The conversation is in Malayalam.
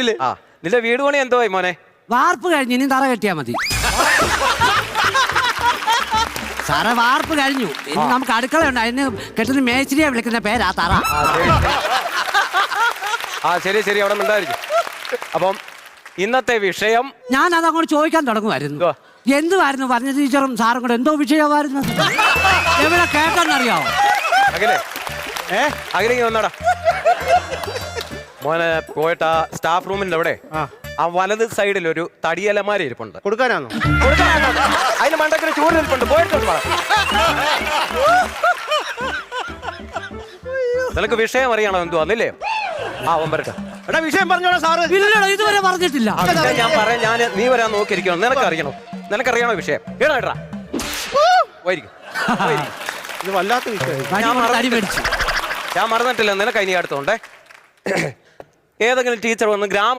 പറഞ്ഞില്ലേ? ആ നിന്റെ വീട് പണി എന്തോ മോനെ? വാർപ്പ് കഴിഞ്ഞു, ഇനി തറ കെട്ടിയാ മതി. സാറേ വാർപ്പ് കഴിഞ്ഞു, ഇനി നമുക്ക് അടുക്കളയുണ്ട്, അതിന് കെട്ടുന്ന മേച്ചിരിയെ വിളിക്കുന്ന പേരാ തറ. ആ ശരി ശരി, അവിടെ ഉണ്ടായിരിക്കും. അപ്പം ഇന്നത്തെ വിഷയം ഞാൻ അതങ്ങോട്ട് ചോദിക്കാൻ തുടങ്ങുമായിരുന്നു. എന്തുവായിരുന്നു പറഞ്ഞ ടീച്ചറും സാറും കൂടെ എന്തോ വിഷയമായിരുന്നു? എവിടെ കേട്ടെന്നറിയാവോ? അഖിലേക്ക് വന്നാടാ മോനെ. പോയിട്ട് ആ സ്റ്റാഫ് റൂമിന്റെ അവിടെ ആ വലത് സൈഡിൽ ഒരു തടിയലമാര ഇരിപ്പുണ്ട്. കൊടുക്കാനാണോ? അതിന് മണ്ടക്കിന് ചൂടിരിപ്പുണ്ട്. പോയിട്ട് നിനക്ക് വിഷയം അറിയണോ എന്തുവാന്നില്ലേ? ആ ഒമ്പരക്ക എടാ വിഷയം പറഞ്ഞോളാം സാറ്. ഇതുവരെ പറഞ്ഞിട്ടില്ല. ഞാൻ പറയാം, ഞാൻ നീ വരാൻ നോക്കിയിരിക്കണം. നിനക്കറിയണോ? നിനക്കറിയണോ വിഷയം? കേടാ ഇത് വല്ലാത്ത വിഷയം. ഞാൻ മറന്നിട്ടില്ല. നിനക്ക് ഇനി അടുത്തോണ്ടേ ഏതെങ്കിലും ടീച്ചർ വന്ന്